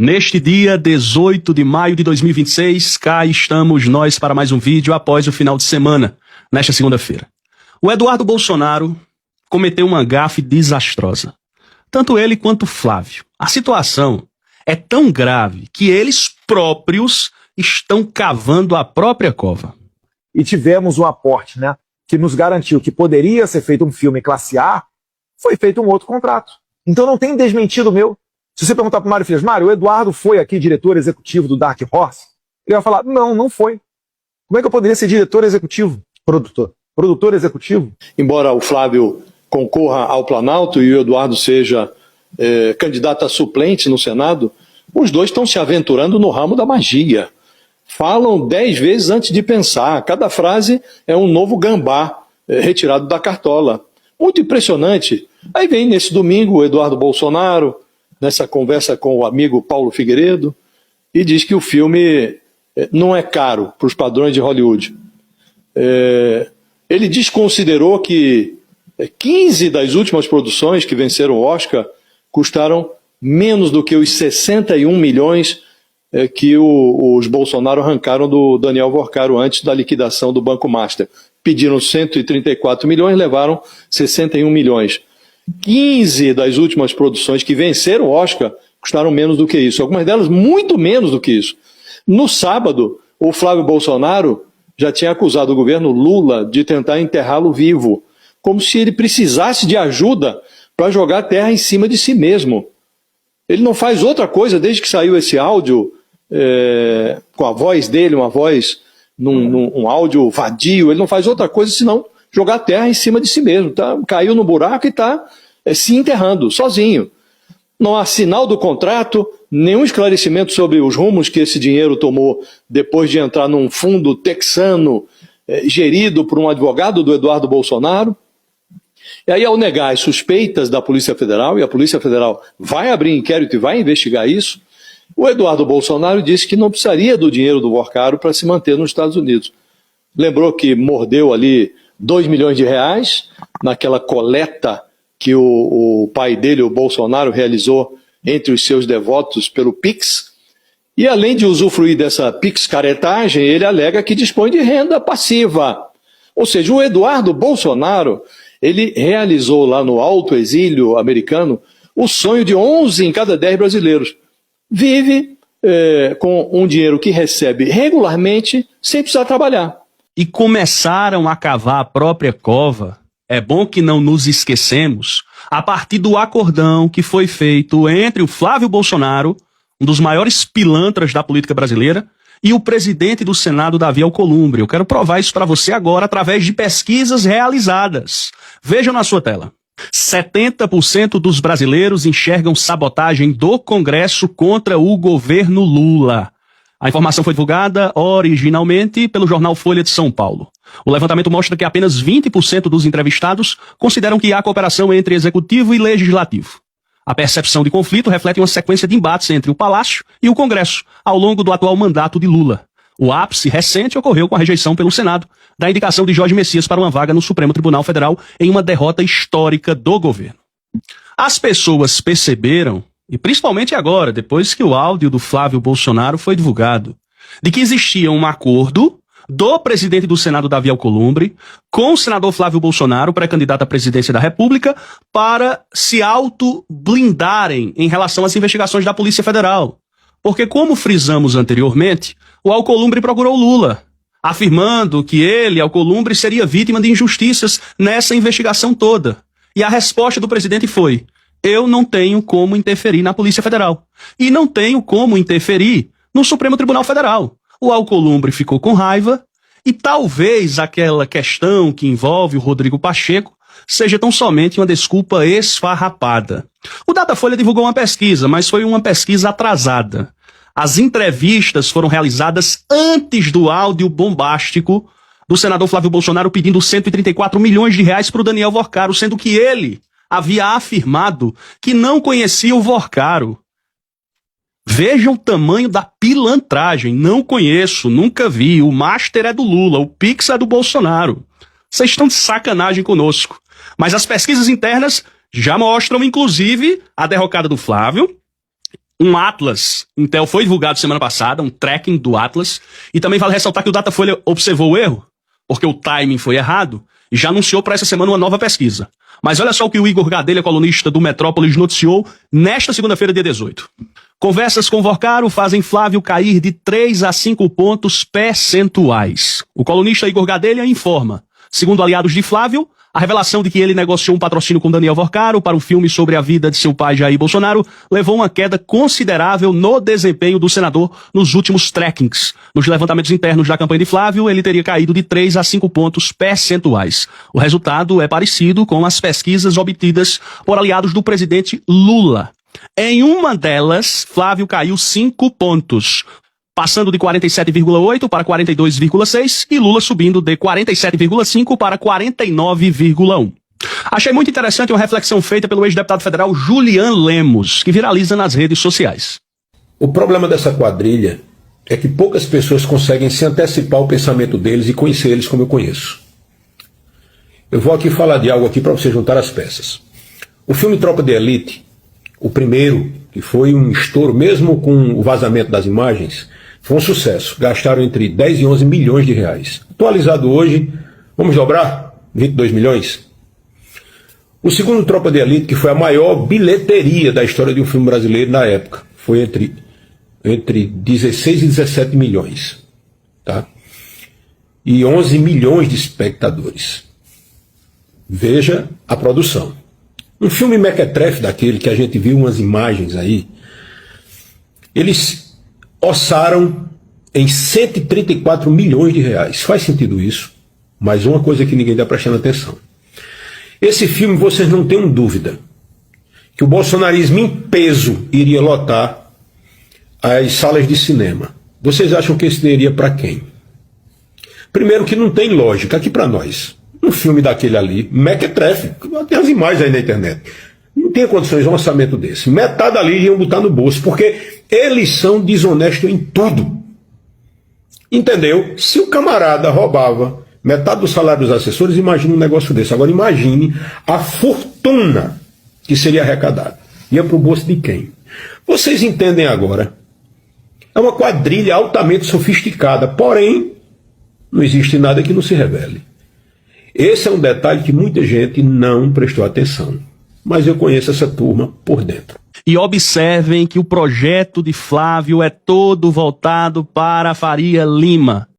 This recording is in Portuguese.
Neste dia 18 de maio de 2026, cá estamos nós para mais um vídeo após o final de semana, nesta segunda-feira. O Eduardo Bolsonaro cometeu uma gafe desastrosa. Tanto ele quanto Flávio. A situação é tão grave que eles próprios estão cavando a própria cova. E tivemos um aporte, né, que nos garantiu que poderia ser feito um filme classe A, foi feito um outro contrato. Então não tem desmentido meu. Se você perguntar para o Mário Frias, Mário, o Eduardo foi aqui diretor executivo do Dark Horse? Ele vai falar, não foi. Como é que eu poderia ser diretor executivo? Produtor executivo? Embora o Flávio concorra ao Planalto e o Eduardo seja candidato a suplente no Senado, os dois estão se aventurando no ramo da magia. Falam 10 vezes antes de pensar. Cada frase é um novo gambá retirado da cartola. Muito impressionante. Aí vem nesse domingo o Eduardo Bolsonaro, nessa conversa com o amigo Paulo Figueiredo, e diz que o filme não é caro para os padrões de Hollywood. Ele desconsiderou que 15 das últimas produções que venceram o Oscar custaram menos do que os 61 milhões que os Bolsonaro arrancaram do Daniel Vorcaro antes da liquidação do Banco Master. Pediram 134 milhões, levaram 61 milhões. 15 das últimas produções que venceram o Oscar custaram menos do que isso. Algumas delas muito menos do que isso. No sábado, o Flávio Bolsonaro já tinha acusado o governo Lula de tentar enterrá-lo vivo, como se ele precisasse de ajuda para jogar terra em cima de si mesmo. Ele não faz outra coisa desde que saiu esse áudio com a voz dele, uma voz num áudio vadio, ele não faz outra coisa senão jogar terra em cima de si mesmo. Caiu no buraco e está se enterrando, sozinho. Não há sinal do contrato, nenhum esclarecimento sobre os rumos que esse dinheiro tomou depois de entrar num fundo texano gerido por um advogado do Eduardo Bolsonaro. E aí, ao negar as suspeitas da Polícia Federal, e a Polícia Federal vai abrir inquérito e vai investigar isso, o Eduardo Bolsonaro disse que não precisaria do dinheiro do Vorcaro para se manter nos Estados Unidos. Lembrou que mordeu ali 2 milhões de reais naquela coleta que o pai dele, o Bolsonaro, realizou entre os seus devotos pelo Pix. E além de usufruir dessa Pix-caretagem, ele alega que dispõe de renda passiva. Ou seja, o Eduardo Bolsonaro, ele realizou lá no alto exílio americano o sonho de 11 em cada 10 brasileiros. Vive com um dinheiro que recebe regularmente sem precisar trabalhar. E começaram a cavar a própria cova, é bom que não nos esquecemos, a partir do acordão que foi feito entre o Flávio Bolsonaro, um dos maiores pilantras da política brasileira, e o presidente do Senado, Davi Alcolumbre. Eu quero provar isso para você agora através de pesquisas realizadas. Vejam na sua tela. 70% dos brasileiros enxergam sabotagem do Congresso contra o governo Lula. A informação foi divulgada originalmente pelo jornal Folha de São Paulo. O levantamento mostra que apenas 20% dos entrevistados consideram que há cooperação entre executivo e legislativo. A percepção de conflito reflete uma sequência de embates entre o Palácio e o Congresso ao longo do atual mandato de Lula. O ápice recente ocorreu com a rejeição pelo Senado da indicação de Jorge Messias para uma vaga no Supremo Tribunal Federal em uma derrota histórica do governo. As pessoas perceberam, e principalmente agora, depois que o áudio do Flávio Bolsonaro foi divulgado, de que existia um acordo do presidente do Senado, Davi Alcolumbre, com o senador Flávio Bolsonaro, pré-candidato à presidência da República, para se auto-blindarem em relação às investigações da Polícia Federal. Porque, como frisamos anteriormente, o Alcolumbre procurou Lula, afirmando que ele, Alcolumbre, seria vítima de injustiças nessa investigação toda. E a resposta do presidente foi: eu não tenho como interferir na Polícia Federal. E não tenho como interferir no Supremo Tribunal Federal. O Alcolumbre ficou com raiva e talvez aquela questão que envolve o Rodrigo Pacheco seja tão somente uma desculpa esfarrapada. O Datafolha divulgou uma pesquisa, mas foi uma pesquisa atrasada. As entrevistas foram realizadas antes do áudio bombástico do senador Flávio Bolsonaro pedindo 134 milhões de reais para o Daniel Vorcaro, sendo que ele havia afirmado que não conhecia o Vorcaro. Vejam o tamanho da pilantragem. Não conheço, nunca vi. O Master é do Lula, o Pix é do Bolsonaro. Vocês estão de sacanagem conosco. Mas as pesquisas internas já mostram, inclusive, a derrocada do Flávio Um Atlas Intel foi divulgado semana passada, um tracking do Atlas, e também vale ressaltar que o Datafolha observou o erro, porque o timing foi errado, e já anunciou para essa semana uma nova pesquisa. Mas olha só o que o Igor Gadelha, colunista do Metrópolis, noticiou nesta segunda-feira, dia 18. Conversas com Vorcaro fazem Flávio cair de 3 a 5 pontos percentuais. O colunista Igor Gadelha informa, segundo aliados de Flávio, a revelação de que ele negociou um patrocínio com Daniel Vorcaro para um filme sobre a vida de seu pai Jair Bolsonaro levou uma queda considerável no desempenho do senador nos últimos trackings. Nos levantamentos internos da campanha de Flávio, ele teria caído de 3 a 5 pontos percentuais. O resultado é parecido com as pesquisas obtidas por aliados do presidente Lula. Em uma delas, Flávio caiu 5 pontos, passando de 47,8 para 42,6 e Lula subindo de 47,5 para 49,1. Achei muito interessante uma reflexão feita pelo ex-deputado federal Julian Lemos, que viraliza nas redes sociais. O problema dessa quadrilha é que poucas pessoas conseguem se antecipar ao pensamento deles e conhecer eles como eu conheço. Eu vou aqui falar de algo aqui para você juntar as peças. O filme Tropa de Elite, o primeiro, que foi um estouro mesmo com o vazamento das imagens, foi um sucesso. Gastaram entre 10 e 11 milhões de reais. Atualizado hoje, vamos dobrar? 22 milhões? O segundo Tropa de Elite, que foi a maior bilheteria da história de um filme brasileiro na época, foi entre 16 e 17 milhões. Tá? E 11 milhões de espectadores. Veja a produção. Um filme mequetrefe daquele que a gente viu umas imagens aí, eles orçaram em 134 milhões de reais. Faz sentido isso? Mas uma coisa que ninguém está prestando atenção. Esse filme, vocês não tenham dúvida que o bolsonarismo em peso iria lotar as salas de cinema. Vocês acham que esse dinheiro iria para quem? Primeiro que não tem lógica aqui para nós. Um filme daquele ali, mequetrefe, tem as imagens aí na internet. Não tem condições de um orçamento desse. Metade ali iam botar no bolso, porque eles são desonestos em tudo. Entendeu? Se o camarada roubava metade do salário dos assessores, imagina um negócio desse. Agora imagine a fortuna que seria arrecadada. Ia para o bolso de quem? Vocês entendem agora. É uma quadrilha altamente sofisticada, porém, não existe nada que não se revele. Esse é um detalhe que muita gente não prestou atenção. Mas eu conheço essa turma por dentro. E observem que o projeto de Flávio é todo voltado para a Faria Lima.